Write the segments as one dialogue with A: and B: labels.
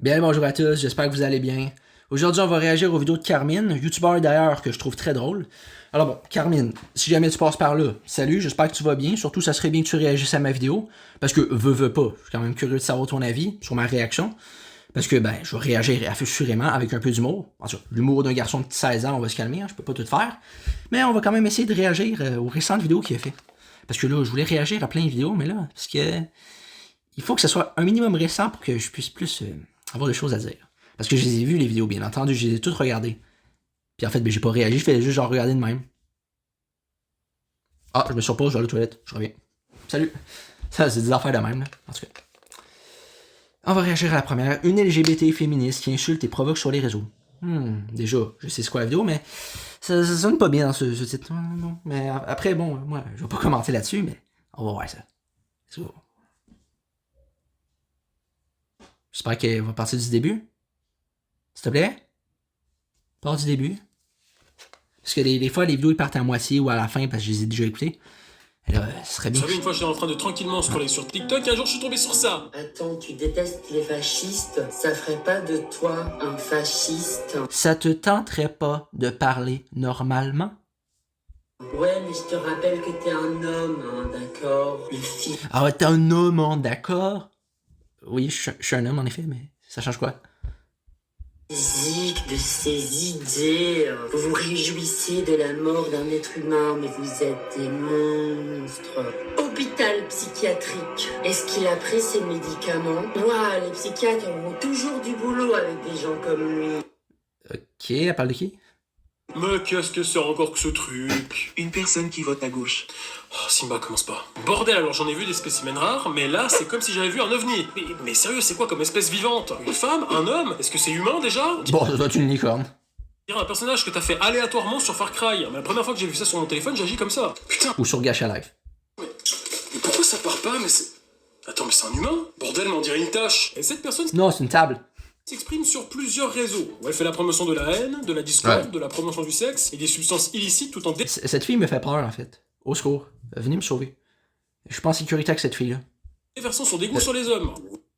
A: Bien bonjour à tous, j'espère que vous allez bien. Aujourd'hui, on va réagir aux vidéos de Carmine, youtubeur d'ailleurs que je trouve très drôle. Alors bon, Carmine, si jamais tu passes par là, salut, j'espère que tu vas bien. Surtout, ça serait bien que tu réagisses à ma vidéo. Parce que, veux pas, je suis quand même curieux de savoir ton avis sur ma réaction. Parce que, ben, je vais réagir assurément avec un peu d'humour. En tout cas, l'humour d'un garçon de 16 ans, on va se calmer, hein, je peux pas tout faire. Mais on va quand même essayer de réagir aux récentes vidéos qu'il a fait. Parce que là, je voulais réagir à plein de vidéos, mais là, parce que il faut que ce soit un minimum récent pour que je puisse plus avoir des choses à dire. Parce que je les ai vues, les vidéos, bien entendu, je les ai toutes regardées. Puis en fait, ben, j'ai pas réagi, je fais juste genre regarder de même. Ah, je me surpose, je vais aller aux toilettes, je reviens. Salut! Ça, c'est des affaires de même, là. En tout cas. On va réagir à la première. Une LGBT féministe qui insulte et provoque sur les réseaux. Déjà, je sais c'est quoi la vidéo, mais ça sonne pas bien dans ce titre. Non. Mais après, bon, moi, je vais pas commenter là-dessus, mais on va voir ça. J'espère qu'elle va partir du début. S'il te plaît? Part du début. Parce que des fois, les vidéos ils partent à moitié ou à la fin parce que je les ai déjà écoutées. Et là, ce serait bien.
B: Vous savez, une fois, j'étais en train de tranquillement scroller sur TikTok et un jour, je suis tombé sur ça.
C: Attends, tu détestes les fascistes? Ça ferait pas de toi un fasciste?
A: Ça te tenterait pas de parler normalement?
C: Ouais, mais je te rappelle que t'es un homme, hein, d'accord? Le fils
A: Ah ouais, t'es un homme, hein, d'accord? Oui, je suis un homme en effet, mais ça change quoi?
C: physique, de ses idées. Vous vous réjouissez de la mort d'un être humain, mais vous êtes des monstres. Hôpital psychiatrique. Est-ce qu'il a pris ses médicaments? Ouah, les psychiatres ont toujours du boulot avec des gens comme lui.
A: Ok, elle parle de qui?
B: Mais qu'est-ce que c'est encore que ce truc?
D: Une personne qui vote à gauche.
B: Oh, Simba, commence pas. Bordel, alors j'en ai vu des spécimens rares, mais là, c'est comme si j'avais vu un ovni. Mais sérieux, c'est quoi comme espèce vivante? Une femme? Un homme? Est-ce que c'est humain déjà?
A: Bon, ça doit être une licorne.
B: Dire un personnage que t'as fait aléatoirement sur Far Cry. Mais la première fois que j'ai vu ça sur mon téléphone, j'agis comme ça. Putain,
A: Ou sur Gacha Life.
B: mais pourquoi ça part pas? Mais c'est... Attends, mais c'est un humain? Bordel, mais on dirait une tâche. Et cette personne
A: Non, c'est une table.
B: s'exprime sur plusieurs réseaux, où elle fait la promotion de la haine, de la discorde,
A: Ouais.
B: de la promotion du sexe et des substances illicites tout en dé...
A: Cette fille me fait peur en fait. Au secours. Venez me sauver. Je suis pas en sécurité avec cette fille-là.
B: déversant son dégoût sur les hommes.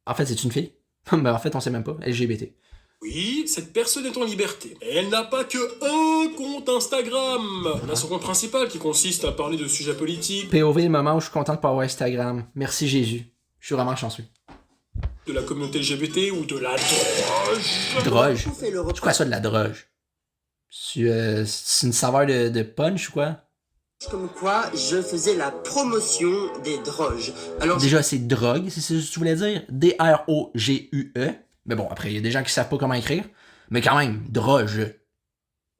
A: En fait, c'est une fille. Ben, en fait, on sait même pas. LGBT.
B: Oui, cette personne est en liberté. Mais elle n'a pas que un compte Instagram. Elle a son compte principal qui consiste à parler de sujets politiques,
A: POV, le moment où je suis content de pas avoir Instagram. Merci Jésus. Je suis vraiment chanceux.
B: de la communauté LGBT ou de la droge.
A: Droge.
C: On fait le
A: C'est quoi ça de la droge? C'est une saveur de punch ou quoi?
C: comme quoi je faisais la promotion des droges. Alors
A: Déjà, c'est drogue, c'est ce que tu voulais dire? D-R-O-G-U-E. Mais bon, après, il y a des gens qui savent pas comment écrire. Mais quand même, droge.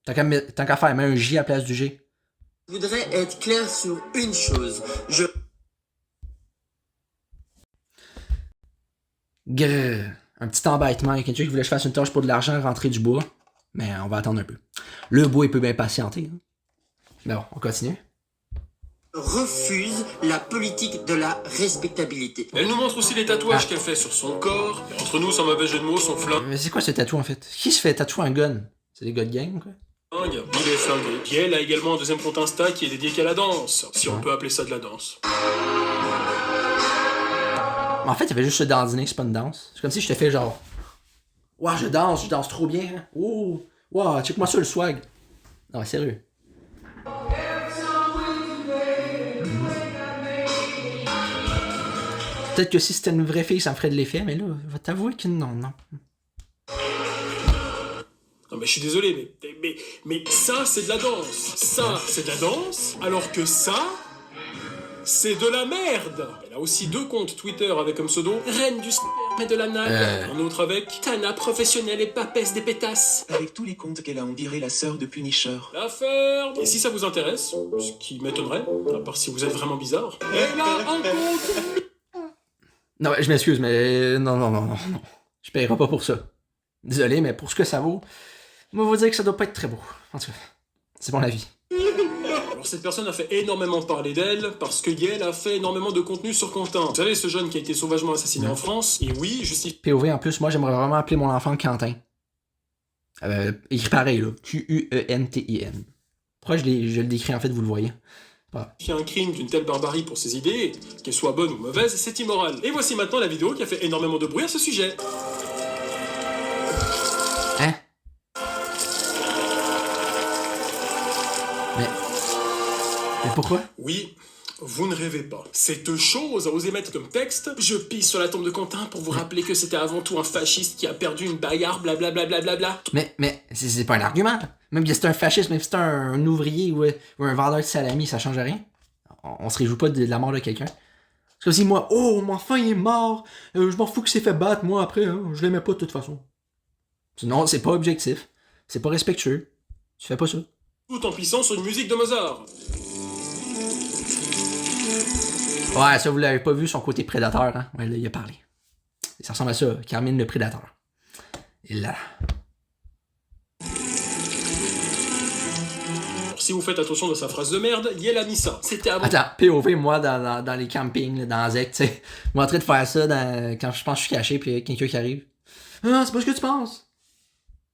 A: Tant qu'à faire, mets un J à la place du G.
C: je voudrais être clair sur une chose.
A: Grrr. Un petit embêtement. Il y a quelqu'un qui voulait que je fasse une tâche pour de l'argent, rentrer du bois. Mais on va attendre un peu. Le bois, il peut bien patienter. Hein. Mais bon, on continue.
C: Refuse la politique de la respectabilité.
B: Elle nous montre aussi les tatouages qu'elle fait sur son corps. Et entre nous, sans mauvais jeu de mots, son flingue,
A: Mais c'est quoi ce tatou en fait? Qui se fait tatouer un gun? C'est des gars de gang, quoi?
B: il est flingué. Et elle a également un deuxième compte Insta qui est dédié qu'à la danse, si on peut appeler ça de la danse.
A: Mais en fait, il y avait juste se dandiner, c'est pas une danse. C'est comme si je te fais genre. Ouah, je danse trop bien. Hein. Oh, ouah, check-moi ça le swag. Non, mais sérieux. Peut-être que si c'était une vraie fille, ça me ferait de l'effet, mais là, je vais t'avouer que non.
B: Non mais je suis désolé, mais ça c'est de la danse. Ça c'est de la danse, alors que ça, c'est de la merde. Elle a aussi deux comptes Twitter avec comme pseudo Reine du sperme et de la nappe. Un autre avec Tana professionnelle et papesse des pétasses.
D: Avec tous les comptes qu'elle a, on dirait la sœur de Punisher.
B: La ferme. Et si ça vous intéresse, ce qui m'étonnerait, à part si vous êtes vraiment bizarre, elle a un compte.
A: Non, je m'excuse, mais non. Je paierai pas pour ça. Désolé, mais pour ce que ça vaut, on va vous dire que ça doit pas être très beau. En tout cas, c'est mon avis.
B: Alors cette personne a fait énormément parler d'elle parce que Yael a fait énormément de contenu sur Quentin. Vous savez, ce jeune qui a été sauvagement assassiné en France, et oui, justifie
A: POV en plus, moi j'aimerais vraiment appeler mon enfant Quentin. Écrit pareil là, Q-U-E-N-T-I-N. Pourquoi je le décris en fait, vous le voyez?
B: un crime d'une telle barbarie pour ses idées, qu'elles soient bonnes ou mauvaises, c'est immoral. Et voici maintenant la vidéo qui a fait énormément de bruit à ce sujet.
A: Hein? Mais... Mais pourquoi?
B: Oui, vous ne rêvez pas. Cette chose a osé mettre comme texte « Je pisse sur la tombe de Quentin pour vous rappeler que c'était avant tout un fasciste qui a perdu une bagarre, blablabla. Bla. »
A: Mais c'est pas un argument. Même si c'est un fasciste, même si c'est un ouvrier ou un vendeur de salami, ça change rien. On se réjouit pas de la mort de quelqu'un. C'est comme si moi, oh, mon enfant il est mort, je m'en fous qu'il s'est fait battre, moi après, hein, je l'aimais pas de toute façon. Non, c'est pas objectif. C'est pas respectueux. Tu fais pas ça.
B: Tout en pissant sur une musique de Mozart.
A: Ouais, ça vous l'avez pas vu, son côté prédateur, hein? Ouais, là, il a parlé. Ça ressemble à ça, Carmine le prédateur. Et là.
B: Alors, si vous faites attention de sa phrase de merde, Yel a mis ça. C'était avant
A: Attends, POV, moi, dans les campings, là, dans Zec, tu sais. Moi, en train de faire ça quand je pense que je suis caché, puis il y a quelqu'un qui arrive. Ah, c'est pas ce que tu penses.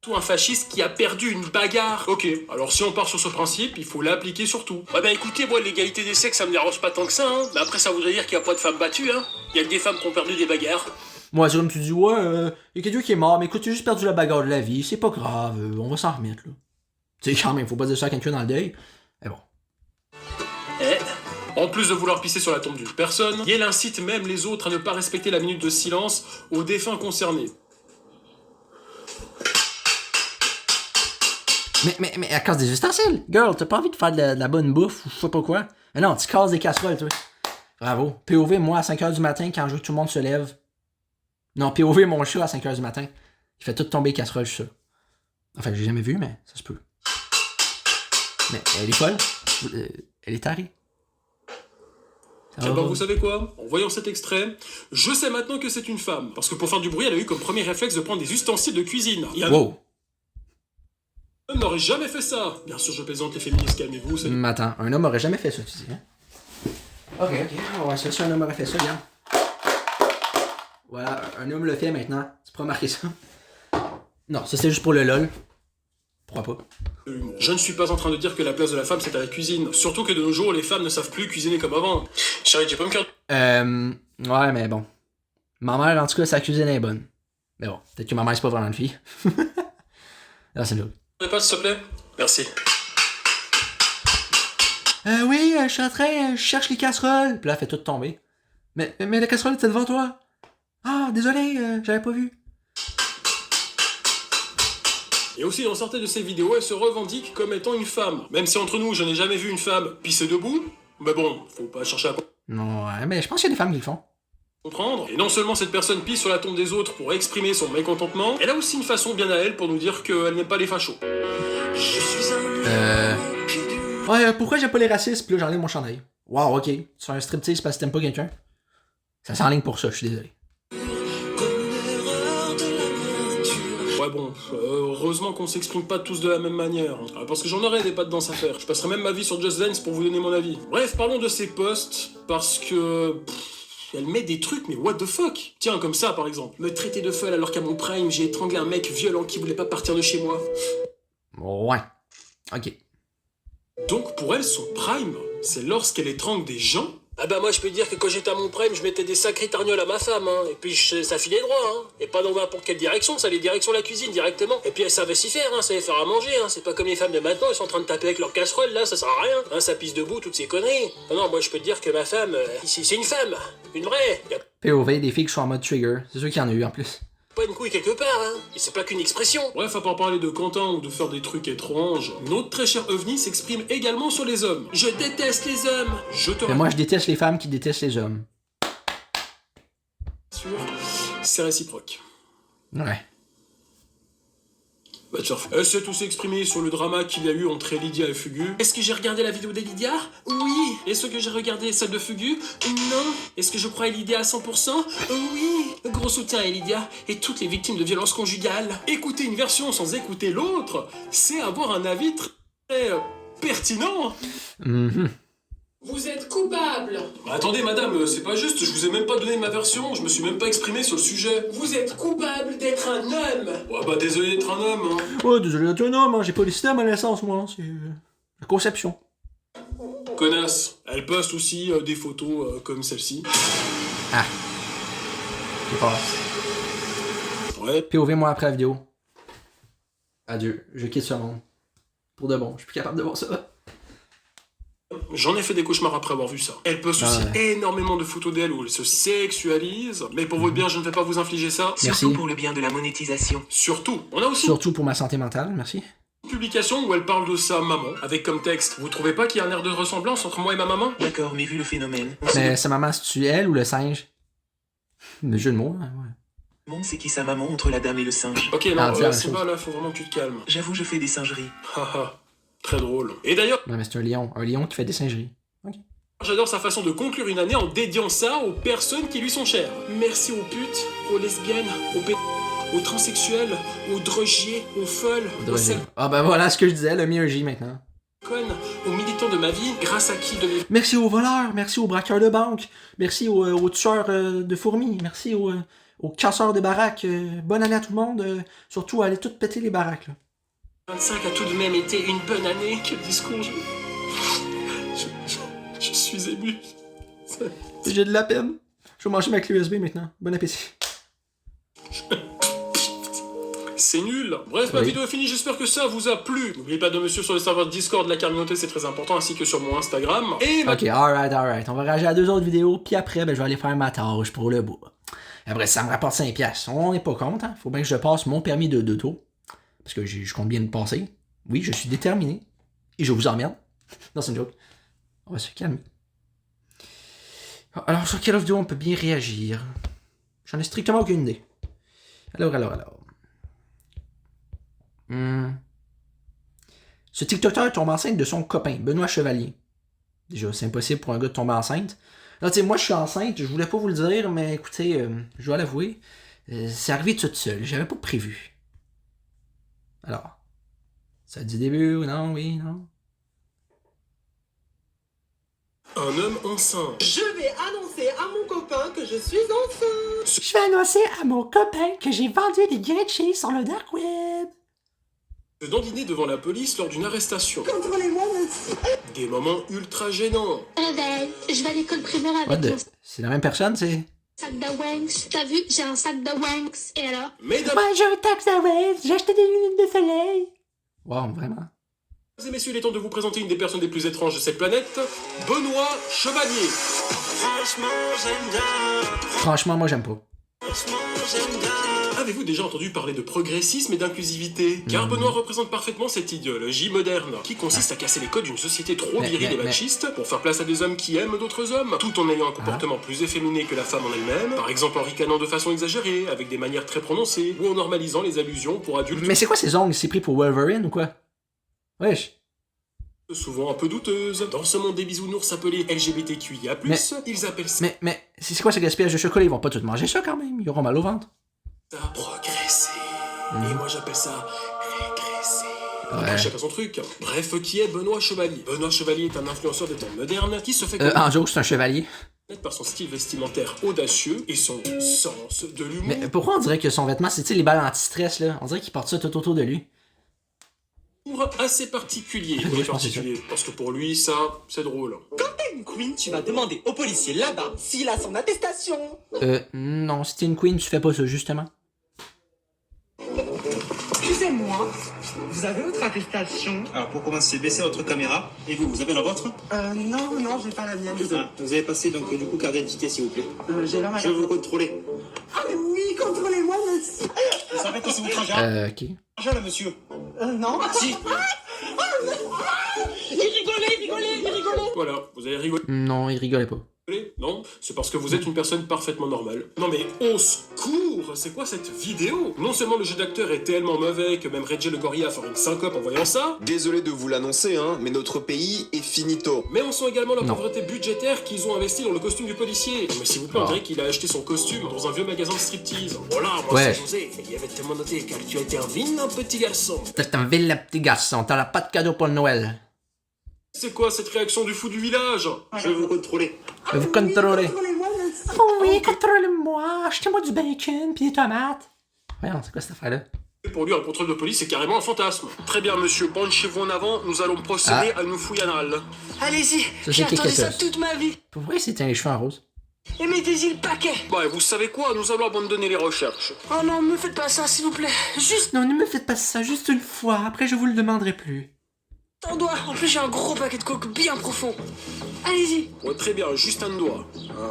B: tout un fasciste qui a perdu une bagarre. Ok, alors si on part sur ce principe, il faut l'appliquer sur tout. Ouais bah écoutez, moi l'égalité des sexes ça me dérange pas tant que ça, hein. Mais après ça voudrait dire qu'il y a pas de femmes battues, hein. Il y a que des femmes qui ont perdu des bagarres.
A: Moi, c'est comme tu dis, ouais, y a quelqu'un qui est mort, mais écoute, tu as juste perdu la bagarre de la vie, c'est pas grave, on va s'en remettre, là. Tu sais, quand même, faut pas dire ça à quelqu'un dans le deuil. Mais bon.
B: En plus de vouloir pisser sur la tombe d'une personne, Yel incite même les autres à ne pas respecter la minute de silence aux défunts concernés.
A: Mais elle casse des ustensiles. Girl, t'as pas envie de faire de la bonne bouffe ou je sais pas quoi. Mais non, tu casses des casseroles, toi. Bravo. POV, moi, à 5h du matin, quand je veux que tout le monde se lève. Non, POV, mon chat, à 5h du matin. Il fait tout tomber les casseroles, je suis sûr. Enfin, j'ai jamais vu, mais ça se peut. Mais elle est folle. Elle est tarée.
B: Eh ben vous savez quoi? En voyant cet extrait, je sais maintenant que c'est une femme. Parce que pour faire du bruit, elle a eu comme premier réflexe de prendre des ustensiles de cuisine.
A: Wow.
B: Un homme n'aurait jamais fait ça. Bien sûr, je plaisante, les féministes, calmez-vous.
A: Attends, un homme aurait jamais fait ça, tu dis, hein? Ok, on va essayer si un homme aurait fait ça, regarde. Voilà, un homme le fait maintenant. Tu peux remarquer ça? Non, ça c'est juste pour le lol. Pourquoi pas?
B: Je ne suis pas en train de dire que la place de la femme c'est à la cuisine. Surtout que de nos jours, les femmes ne savent plus cuisiner comme avant. Chérie, tu peux me faire...
A: Ouais, mais bon. Ma mère, en tout cas, sa cuisine est bonne. Mais bon, peut-être que ma mère, c'est pas vraiment une fille. Là, c'est là.
B: Pas, s'il te plaît? Merci.
A: Oui, je suis en train, je cherche les casseroles. Puis là, elle fait tout tomber. Mais la casserole était devant toi. Ah, désolé, j'avais pas vu.
B: Et aussi, dans certaines de ses vidéos, elle se revendique comme étant une femme. Même si entre nous, je n'ai jamais vu une femme pisser debout. Mais bon, faut pas chercher à
A: Ouais, mais je pense qu'il y a des femmes qui le font.
B: comprendre. Et non seulement cette personne pisse sur la tombe des autres pour exprimer son mécontentement, elle a aussi une façon bien à elle pour nous dire qu'elle n'aime pas les fachos.
A: Ouais, pourquoi j'aime pas les racistes? Puis là, j'enlève mon chandail. Wow, ok. Tu fais un striptease parce que t'aimes pas quelqu'un? Ça s'enligne pour ça, je suis désolé.
B: Ouais bon, heureusement qu'on s'exprime pas tous de la même manière. Parce que j'en aurais des pas de danse à faire. Je passerai même ma vie sur Just Dance pour vous donner mon avis. Bref, parlons de ces posts, parce que... elle met des trucs, mais what the fuck? Tiens, comme ça par exemple. Me traiter de folle alors qu'à mon prime, j'ai étranglé un mec violent qui voulait pas partir de chez moi.
A: Ouais. Ok.
B: Donc pour elle, son prime, c'est lorsqu'elle étrangle des gens? Ah bah moi je peux dire que quand j'étais à mon prime, je mettais des sacrés targnoles à ma femme, hein. Et puis ça filait droit, hein. Et pas dans n'importe quelle direction, ça allait direction la cuisine directement. Et puis elle savait s'y faire, hein, ça savait faire à manger, hein. C'est pas comme les femmes de maintenant, elles sont en train de taper avec leur casserole, là, ça sert à rien. Hein, ça pisse debout, toutes ces conneries. Ah non, moi je peux te dire que ma femme, c'est une femme, une vraie. Y a
A: POV, des filles qui sont en mode trigger. C'est sûr qu'il y en a eu en plus.
B: pas une couille quelque part, hein. Et c'est pas qu'une expression. Bref, à part parler de Quentin ou de faire des trucs étranges, notre très cher OVNI s'exprime également sur les hommes. Je déteste les hommes. Je te
A: Mais moi, je déteste les femmes qui détestent les hommes.
B: rassure, c'est réciproque.
A: Ouais.
B: Bah tiens, elle s'est aussi exprimée sur le drama qu'il y a eu entre Lydia et Fugu. Est-ce que j'ai regardé la vidéo d'Elydia? Oui. Est-ce que j'ai regardé celle de Fugu? Non. Est-ce que je crois Lydia à 100%? Oui. Gros soutien à Lydia et toutes les victimes de violences conjugales. Écouter une version sans écouter l'autre, c'est avoir un avis très pertinent. Vous êtes coupable. Attendez madame, c'est pas juste, je vous ai même pas donné ma version, je me suis même pas exprimé sur le sujet. Vous êtes coupable d'être un homme. Ouais bah désolé d'être un homme, hein.
A: Ouais, désolé d'être un homme, hein. J'ai pas décidé à ma naissance, moi. C'est la conception.
B: Connasse. Elle poste aussi des photos comme celle-ci.
A: Ah. C'est pas vrai.
B: Ouais.
A: POV, moi, après la vidéo. Adieu, je quitte ce monde. Pour de bon, je suis plus capable de voir ça.
B: J'en ai fait des cauchemars après avoir vu ça. Elle poste aussi énormément de photos d'elle où elle se sexualise. Mais pour votre bien, je ne vais pas vous infliger ça.
A: Merci.
D: Surtout pour le bien de la monétisation.
B: Surtout, on a aussi
A: Surtout pour ma santé mentale, merci.
B: une publication où elle parle de sa maman, avec comme texte: vous trouvez pas qu'il y a un air de ressemblance entre moi et ma maman?
D: D'accord, mais vu le phénomène,
A: Mais sa maman, c'est-tu elle ou le singe? Le jeu de mots, hein, ouais.
D: le monde c'est qui sa maman entre la dame et le singe.
B: Ok,
A: Ah,
B: non,
A: c'est la même
B: c'est
A: chose.
B: pas là, faut vraiment que tu te calmes.
D: J'avoue, je fais des singeries.
B: Haha, très drôle. Et d'ailleurs,
A: Non, mais c'est un lion qui fait des singeries.
B: j'adore sa façon de conclure une année en dédiant ça aux personnes qui lui sont chères. Merci aux putes, aux lesbiennes, aux transsexuels, aux drogiers, aux folles, aux
A: Ah ben voilà ce que je disais, le mis un J maintenant.
B: salconnes, aux militants de ma vie, grâce à qui devenez
A: Merci aux voleurs, merci aux braqueurs de banque, merci aux tueurs de fourmis, merci aux casseurs de baraques. Bonne année à tout le monde, surtout allez toutes péter les baraques. Là.
B: 25 a tout de même été une bonne année. Quel discours, je suis ému.
A: J'ai de la peine. Je vais manger ma clé USB maintenant. Bon appétit.
B: C'est nul. Bref, ma
A: Oui.
B: vidéo est finie, j'espère que ça vous a plu. N'oubliez pas de me suivre sur le serveur Discord de la communauté, c'est très important, ainsi que sur mon Instagram. Et
A: Ok, alright. On va réagir à 2 autres vidéos, puis après, ben, je vais aller faire ma tâche pour le bois. Après, ça me rapporte 5 piastres. On n'est pas contre, hein. Faut bien que je passe mon permis d'auto. Parce que je compte bien le passer. Oui, je suis déterminé. Et je vous emmerde. Non, c'est une joke. On va se calmer. Alors, sur quelle vidéo on peut bien réagir? J'en ai strictement aucune idée. Alors. Ce TikToker tombe enceinte de son copain, Benoît Chevalier. Déjà, c'est impossible pour un gars de tomber enceinte. Là, tu sais, moi, je suis enceinte, je voulais pas vous le dire, mais écoutez, je dois l'avouer, c'est arrivé toute seule, j'avais pas prévu. Alors, ça dit début ou non, oui, non?
B: un homme enceint.
E: Je vais annoncer à mon copain que je suis enceinte.
A: Je vais annoncer à mon copain que j'ai vendu des grains de cheese sur le dark web.
B: Se dandiner devant la police lors d'une arrestation.
E: Contrôlez-moi, monsieur.
B: Des moments ultra gênants.
F: Je vais à l'école primaire
A: What
F: avec
A: the...
F: mon
A: C'est la même personne, c'est...
F: sac de Wanks. T'as vu, j'ai un sac de Wanks. Et alors?
B: Mesdames
A: Moi, j'ai un taxe à web, j'ai acheté des lunettes de soleil. Wow, vraiment?
B: et messieurs, il est temps de vous présenter une des personnes les plus étranges de cette planète, Benoît Chevalier.
A: Franchement, moi, j'aime pas.
B: Avez-vous déjà entendu parler de progressisme et d'inclusivité? Car Benoît représente parfaitement cette idéologie moderne, qui consiste à casser les codes d'une société trop virile et machiste pour faire place à des hommes qui aiment d'autres hommes, tout en ayant un comportement plus efféminé que la femme en elle-même, par exemple en ricanant de façon exagérée, avec des manières très prononcées, ou en normalisant les allusions pour adultes
A: Mais c'est quoi ces ongles? C'est pris pour Wolverine ou quoi? Wesh.
B: souvent un peu douteuses. Dans ce monde des bisounours appelés LGBTQIA+, ils appellent ça
A: Mais c'est quoi ce gaspillage de chocolat? Ils vont pas tous manger ça quand même. Ils auront mal au ventre.
B: progresser. Et moi j'appelle ça régresser. Après,
A: Ouais.
B: chacun son truc. Bref, qui est Benoît Chevalier? Benoît Chevalier est un influenceur des temps modernes qui se fait
A: En joke, c'est un chevalier.
B: connaître par son style vestimentaire audacieux et son sens de l'humour.
A: Mais pourquoi on dirait que son vêtement, c'est les balles anti-stress, là? On dirait qu'il porte ça tout autour de lui.
B: Assez particulier.
A: Oui,
B: Oui,
A: je pense que c'est
B: particulier. Parce que pour lui, ça, c'est drôle.
E: Une queen, tu vas demander au policier là-bas s'il a son attestation.
A: Non, si t'es une queen, tu fais pas ça, justement.
E: Excusez-moi, vous avez votre attestation?
G: Alors pour commencer, baissez votre caméra. Et vous, vous avez la vôtre?
E: Non, j'ai pas la mienne, désolé.
G: Vous avez passé donc du coup carte d'identité s'il vous plaît.
E: J'ai la
G: Je vais vous contrôler.
E: Ah mais oui, contrôlez-moi, monsieur.
G: Vous savez que c'est votre agent?
A: Ok.
G: Agent là monsieur.
E: Non.
G: Si.
E: Il rigolait.
B: Voilà, vous avez rigolé?
A: Non, il rigolait pas.
B: Non, c'est parce que vous êtes une personne parfaitement normale. Non mais au secours, c'est quoi cette vidéo? Non seulement le jeu d'acteur est tellement mauvais que même Reggie le gorilla a fait une syncope en voyant ça,
H: Désolé de vous l'annoncer, hein, mais notre pays est finito.
B: mais on sent également la
A: Non.
B: pauvreté budgétaire qu'ils ont investi dans le costume du policier. Non, mais s'il vous plaît, on dirait qu'il a acheté son costume dans un vieux magasin de striptease. Voilà, moi
A: Ouais.
B: c'est José, il y avait tellement noté car tu as été un vilain petit garçon.
A: T'es un vilain petit garçon, t'as pas de cadeau pour le Noël.
B: C'est quoi cette réaction du fou du village?
G: Je vais vous contrôler.
A: Vous contrôlez.
E: Contrôlez-moi, monsieur.
A: Oh oui, contrôlez-moi, achetez-moi du bacon pis des tomates. Voyons, c'est quoi cette affaire-là?
B: Pour lui, un contrôle de police, c'est carrément un fantasme. Très bien, monsieur, penchez-vous en avant, nous allons procéder à une fouille anale.
I: Allez-y,
A: c'est
I: j'ai attendu ça
A: Kekos.
I: toute ma vie.
A: Pourquoi c'était les cheveux en rose?
E: Et mettez-y le paquet.
B: Bah, vous savez quoi, nous allons abandonner les recherches.
E: Oh non, me faites pas ça, s'il vous plaît. Juste
A: Non, ne me faites pas ça juste une fois, après je vous le demanderai plus.
E: un doigt. En plus, j'ai un gros paquet de coke bien profond. Allez-y.
B: Ouais, très bien, juste un doigt.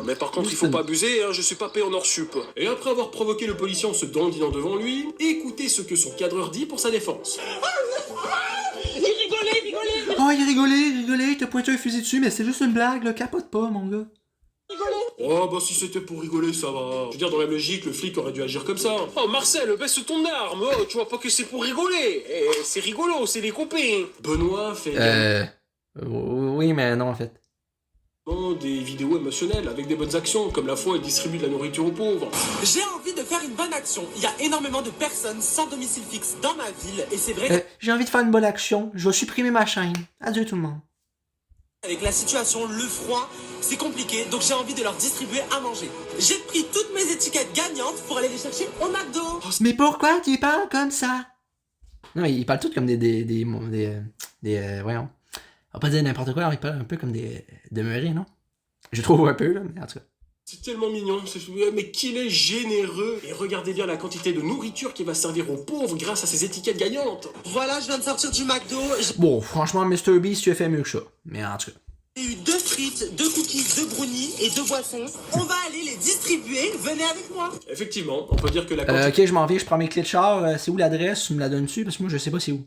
B: Mais par contre, il faut pas abuser, je suis pas payé en hors sup. Et après avoir provoqué le policier en se dandinant devant lui, écoutez ce que son cadreur dit pour sa défense.
A: Oh, il rigolait, il t'a pointé un fusil dessus, mais c'est juste une blague, là, capote pas, mon gars.
B: Oh, bah si c'était pour rigoler, ça va. Je veux dire, dans la logique, le flic aurait dû agir comme ça. Oh, Marcel, baisse ton arme. Oh, tu vois pas que c'est pour rigoler. C'est rigolo, c'est des copains. Benoît fait
A: Oui, mais non, en fait.
B: des vidéos émotionnelles avec des bonnes actions, comme la fois il distribue de la nourriture aux pauvres.
E: J'ai envie de faire une bonne action. Il y a énormément de personnes sans domicile fixe dans ma ville. Et c'est vrai
A: J'ai envie de faire une bonne action, je vais supprimer ma chaîne. Adieu tout le monde.
E: qu'avec la situation, le froid, c'est compliqué. Donc j'ai envie de leur distribuer à manger. J'ai pris toutes mes étiquettes gagnantes pour aller les chercher au McDo.
A: Mais pourquoi tu parles comme ça? Non, ils parlent tous comme voyons. On va pas dire n'importe quoi, ils parlent un peu comme des demeurés, non? Je trouve un peu, là, mais en tout cas.
B: C'est tellement mignon, mais qu'il est généreux. Et regardez bien la quantité de nourriture qui va servir aux pauvres grâce à ces étiquettes gagnantes.
E: Voilà, je viens de sortir du McDo.
A: Bon, franchement, Mr. Beast, tu as fait mieux que ça. Mais en tout cas.
E: J'ai eu 2 frites, 2 cookies, 2 brownies et 2 boissons. On va aller les distribuer. Venez avec moi.
B: Effectivement, on peut dire que la quantité
A: Ok, je m'en vais, je prends mes clés de char. C'est où l'adresse? Tu me la donnes-tu? Parce que moi, je sais pas c'est où.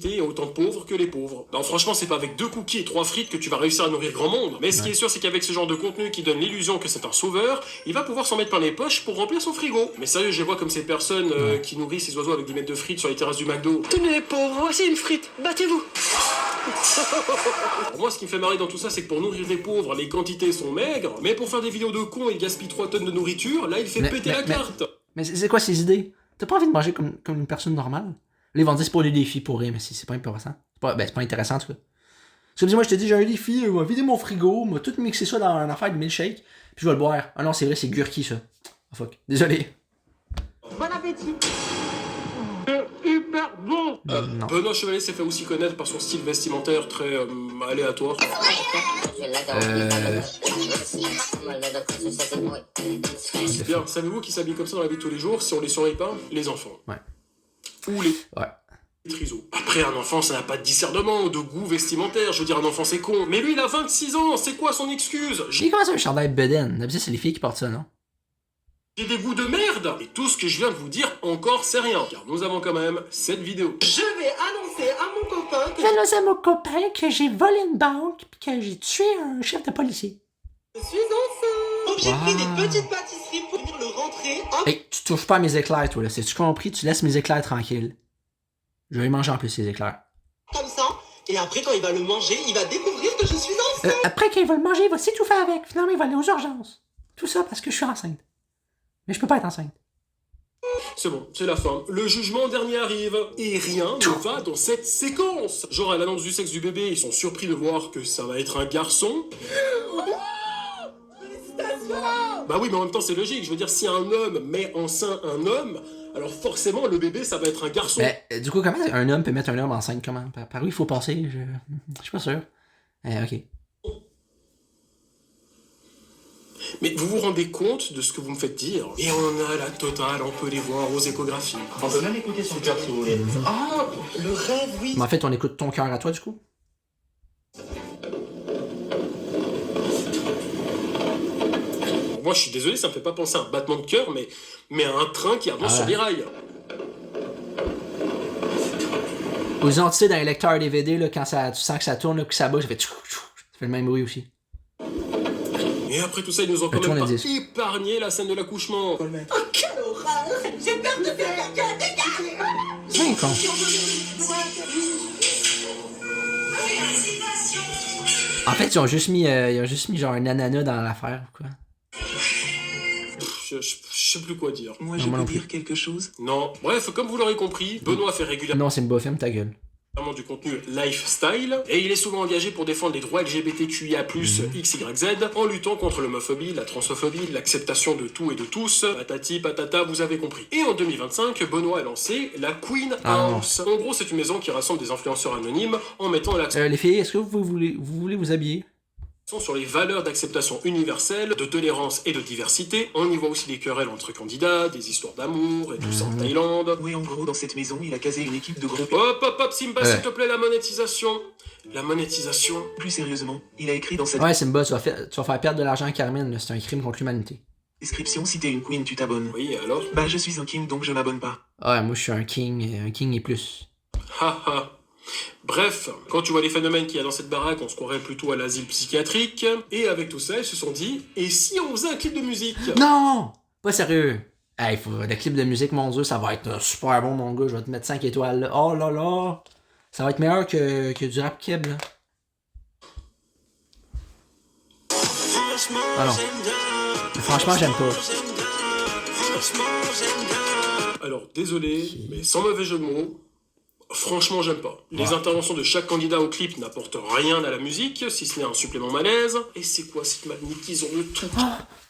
B: est autant de pauvres que les pauvres. Non, franchement, c'est pas avec 2 cookies et 3 frites que tu vas réussir à nourrir grand monde. Mais ce qui est sûr, c'est qu'avec ce genre de contenu qui donne l'illusion que c'est un sauveur, il va pouvoir s'en mettre plein les poches pour remplir son frigo. Mais sérieux, je les vois comme ces personnes qui nourrissent ces oiseaux avec des mètres de frites sur les terrasses du McDo.
E: Tenez les pauvres, voici une frite. Battez-vous.
B: Pour moi, ce qui me fait marrer dans tout ça, c'est que pour nourrir les pauvres, les quantités sont maigres, mais pour faire des vidéos de cons, il gaspille 3 tonnes de nourriture, là, il fait péter la carte.
A: Mais c'est quoi ces idées? T'as pas envie de manger comme une personne normale? Là, ils vont dire c'est pour les défis pour rien, mais c'est pas intéressant. C'est pas intéressant, en tout cas. Parce que moi, je te dis, j'ai un défi, on va vider mon frigo, on va tout mixer ça dans une affaire de milkshake, puis je vais le boire. Ah non, c'est vrai, c'est Gurki, ça. Oh fuck. Désolé.
E: Bon appétit.
G: Hyper bon.
A: Non.
B: Benoît Chevalier s'est fait aussi connaître par son style vestimentaire très aléatoire. Bien, savez-vous qui s'habille comme ça dans la vie de tous les jours si on les surveille pas? Les enfants.
A: Ouais.
B: Ou les
A: Ouais.
B: trisos. Après, un enfant, ça n'a pas de discernement, de goût vestimentaire. Je veux dire, un enfant, c'est con. Mais lui, il a 26 ans, c'est quoi son excuse?
A: J'ai commencé un chandail Beden. D'habitude, c'est les filles qui portent ça, non?
B: J'ai des goûts de merde. Et tout ce que je viens de vous dire encore, c'est rien. Car nous avons quand même cette vidéo.
E: Je vais annoncer à mon copain que
A: J'annonce à mon copain que j'ai volé une banque pis que j'ai tué un chef de policier.
E: je suis enceinte. Donc j'ai pris
A: Wow.
E: des petites pâtisseries pour venir le rentrer. Hop.
A: Hey, tu touches pas à mes éclairs, toi, là. C'est-tu compris? Tu laisses mes éclairs tranquilles. Je vais les manger en plus, ces éclairs.
E: Comme ça. Et après, quand il va le manger, il va découvrir que je suis enceinte.
A: Après qu'il va le manger, il va s'étouffer avec. Finalement, il va aller aux urgences. Tout ça parce que je suis enceinte. Mais je peux pas être enceinte.
B: C'est bon, c'est la fin. Le jugement dernier arrive. Et rien ne va dans cette séquence. Genre, à l'annonce du sexe du bébé, ils sont surpris de voir que ça va être un garçon. Bah oui, mais en même temps, c'est logique. Je veux dire, si un homme met en sein un homme, alors forcément, le bébé, ça va être un garçon.
A: Mais du coup, comment un homme peut mettre un homme enceinte? Comment? Par où il faut passer? Je suis pas sûr. Ok.
B: Mais vous vous rendez compte de ce que vous me faites dire? Et on a la totale, on peut les voir aux échographies.
G: On peut même écouter son cœur si vous voulez.
E: Ah, le rêve, oui.
A: Mais en fait, on écoute ton cœur à toi, du coup?
B: Moi, je suis désolé, ça me fait pas penser à un battement de cœur, mais à un train qui avance sur des rails.
A: Aux entités d'un lecteur DVD, là, quand tu sens que ça tourne, là, que ça bouge, ça fait tchou, tchou. Ça fait le même bruit aussi.
B: Et après tout ça, ils nous ont quand
A: Retourne
B: même pas
A: le disque.
B: épargné la scène de l'accouchement.
E: Oh, quelle horreur. J'ai peur de faire caca.
A: C'est bien con. En fait, ils ont juste mis genre un ananas dans l'affaire, ou quoi.
B: Je sais plus quoi dire.
D: Moi,
A: Non,
D: je
A: moi non
D: peux
A: plus.
D: dire quelque chose?
B: Non. Bref, comme vous l'aurez compris, Benoît fait régulièrement
A: Non, c'est une ferme ta gueule.
B: du contenu lifestyle, et il est souvent engagé pour défendre les droits LGBTQIA+, XYZ, en luttant contre l'homophobie, la transphobie, l'acceptation de tout et de tous, patati patata, vous avez compris. Et en 2025, Benoît a lancé la Queen House. En gros, c'est une maison qui rassemble des influenceurs anonymes en mettant l'accent
A: Les filles, est-ce que vous voulez vous habiller?
B: sur les valeurs d'acceptation universelle, de tolérance et de diversité. On y voit aussi des querelles entre candidats, des histoires d'amour et tout ça en Thaïlande.
D: Oui, en gros, dans cette maison, il a casé une équipe de gros...
B: Hop, Simba, s'il te plaît, la monétisation. La monétisation.
D: Plus sérieusement, il a écrit dans cette
A: Ouais, Simba, tu vas faire perdre de l'argent à Carmine, là. C'est un crime contre l'humanité.
D: description, si t'es une queen, tu t'abonnes.
B: Oui, alors?
D: Bah, je suis un king, donc je m'abonne pas.
A: Ouais, moi je suis un king et plus.
B: Haha. Bref, quand tu vois les phénomènes qu'il y a dans cette baraque, on se croirait plutôt à l'asile psychiatrique. Et avec tout ça, ils se sont dit, et si on faisait un clip de musique?
A: Non! Pas sérieux! Hey, le clip de musique, mon dieu, ça va être super bon, mon gars. Je vais te mettre 5 étoiles là. Oh là là! Ça va être meilleur que du rap keb, là. Ah non. Franchement, j'aime pas.
B: Alors, désolé, mais sans mauvais jeu de mots, franchement, j'aime pas. Les interventions de chaque candidat au clip n'apportent rien à la musique, si ce n'est un supplément malaise. Et c'est quoi cette manique? Ils ont le tout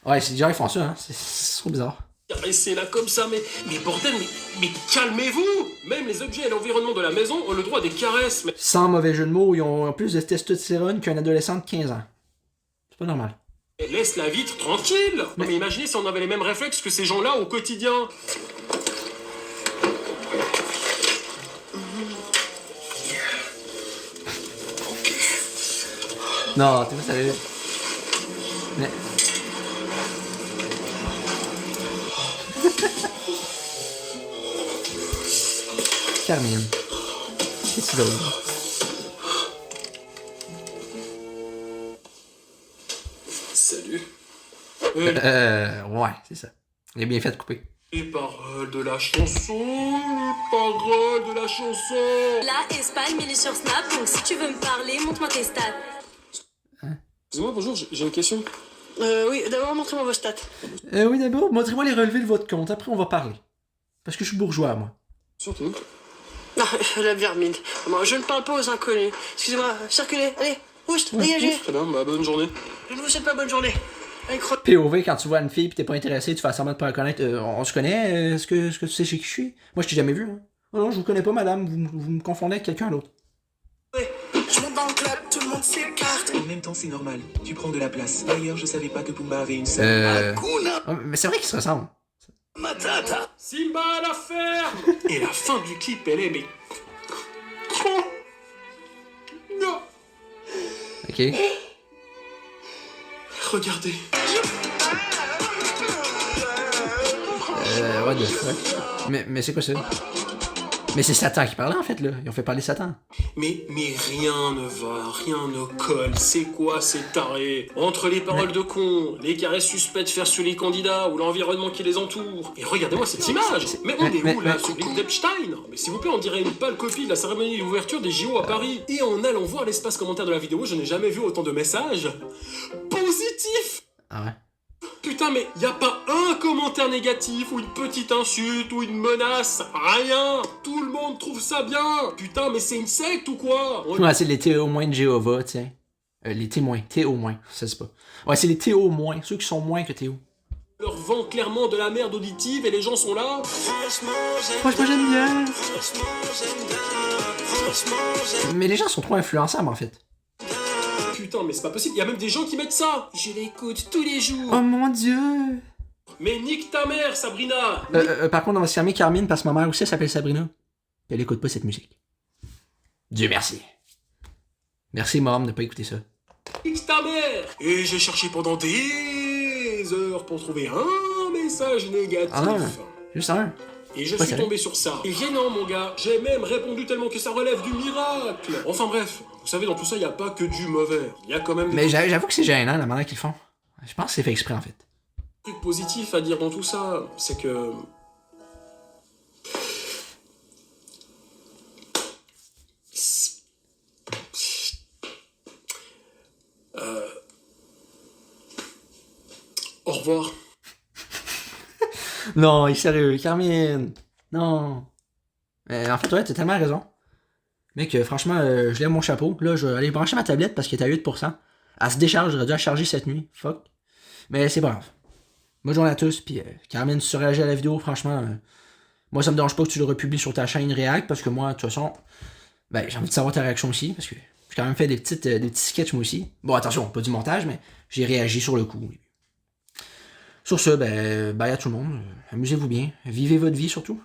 A: Ouais, c'est déjà ils font ça, hein. C'est trop bizarre.
B: caressé là comme ça, mais bordel, mais calmez-vous! Même les objets et l'environnement de la maison ont le droit à des caresses, mais...
A: Sans mauvais jeu de mots, ils ont plus de testostérone qu'un adolescent de 15 ans. C'est pas normal.
B: Laisse la vitre tranquille! Non mais imaginez si on avait les mêmes réflexes que ces gens-là au quotidien.
A: Non, t'es pas sérieux. Mais... Carmine. Qu'est-ce que tu veux?
B: Salut.
A: Ouais, c'est ça. Il est bien fait de couper.
B: Les paroles de la chanson, les paroles de la chanson.
I: Là, Espagne, il est sur Snap, donc si tu veux me parler, montre-moi tes stats.
B: Excusez-moi, bonjour, j'ai une question.
J: Oui, d'abord montrez-moi vos stats.
A: Oui, d'abord, montrez-moi les relevés de votre compte. Après, on va parler. Parce que je suis bourgeois, moi.
B: Surtout.
J: Ah, la vermine. Moi, je ne parle pas aux inconnus. Excusez-moi, circulez, allez, oust, dégagez.
B: Très bien, bah bonne journée.
J: Je ne vous souhaite pas bonne journée. Allez,
A: POV, quand tu vois une fille pis t'es pas intéressé, tu fais semblant de pas la connaître. On se connaît? Est-ce que tu sais chez qui je suis? Moi, je t'ai jamais vu. Hein. Oh non, je vous connais pas, madame. Vous me confondez avec quelqu'un d'autre.
J: je monte dans le club, tout le monde s'écarte.
D: En même temps, c'est normal. Tu prends de la place. D'ailleurs, je savais pas que Pumba avait une sœur.
A: Ouais, mais c'est vrai qu'ils se ressemblent.
J: Matata.
B: Simba à la ferme. Et la fin du clip, elle est mais... Non.
A: Ok.
B: Regardez.
A: What the fuck? Mais c'est quoi ça? Mais c'est Satan qui parlait en fait là. Ils ont fait parler Satan.
B: Mais rien ne va, rien ne colle. C'est quoi ces tarés? Entre les paroles de cons, les caresses suspectes faire sur les candidats ou l'environnement qui les entoure. Et regardez-moi cette image. Mais on est où là? Sur l'île d'Epstein? Mais s'il vous plaît, on dirait une pâle copie de la cérémonie d'ouverture des JO à Paris. Et en allant voir l'espace commentaire de la vidéo, je n'ai jamais vu autant de messages positifs.
A: Ah ouais?
B: Putain, mais y a pas un commentaire négatif ou une petite insulte ou une menace, rien. Tout le monde trouve ça bien. Putain, mais c'est une secte ou quoi?
A: Ouais, c'est les témoins de Jéhovah, tiens. Les témoins, Théo-moins, ça c'est pas. Ouais, c'est les Théo-moins, ceux qui sont moins que Théo.
B: On leur vend clairement de la merde auditive et les gens sont là.
A: Franchement, j'aime bien. Mais les gens sont trop influençables en fait.
B: Putain, mais c'est pas possible, y a même des gens qui mettent ça. Je l'écoute tous les jours.
A: Oh mon dieu.
B: Mais nique ta mère, Sabrina.
A: Par contre, on va se calmer Carmine parce que ma mère aussi elle s'appelle Sabrina. Puis elle écoute pas cette musique. Dieu merci. Merci, maman, de pas écouter ça.
B: Nique ta mère. Et j'ai cherché pendant des heures pour trouver un message négatif.
A: Ah non, juste un.
B: Et je suis tombé sur ça. Et gênant, mon gars. J'ai même répondu tellement que ça relève du miracle. Enfin bref, vous savez, dans tout ça, il n'y a pas que du mauvais. Il y a quand même des
A: Mais j'avoue que c'est gênant la manière qu'ils font. Je pense que c'est fait exprès en fait.
B: trucs positifs à dire dans tout ça. C'est que... Au revoir.
A: Non, il est sérieux, Carmine. Non. En fait, ouais, t'as tellement raison. Mec, franchement, je lève mon chapeau. Là, je vais aller brancher ma tablette parce qu'elle est à 8%. Elle se décharge, j'aurais dû la charger cette nuit. Fuck. Mais c'est pas grave. Bonne journée à tous, puis Carmine, si tu réagis à la vidéo, franchement, moi ça me dérange pas que tu le republies sur ta chaîne React, parce que moi, de toute façon, ben, j'ai envie de savoir ta réaction aussi, parce que je suis quand même fait des petits sketchs moi aussi. Bon, attention, pas du montage, mais j'ai réagi sur le coup. Sur ce, bye à tout le monde. Amusez-vous bien. Vivez votre vie surtout.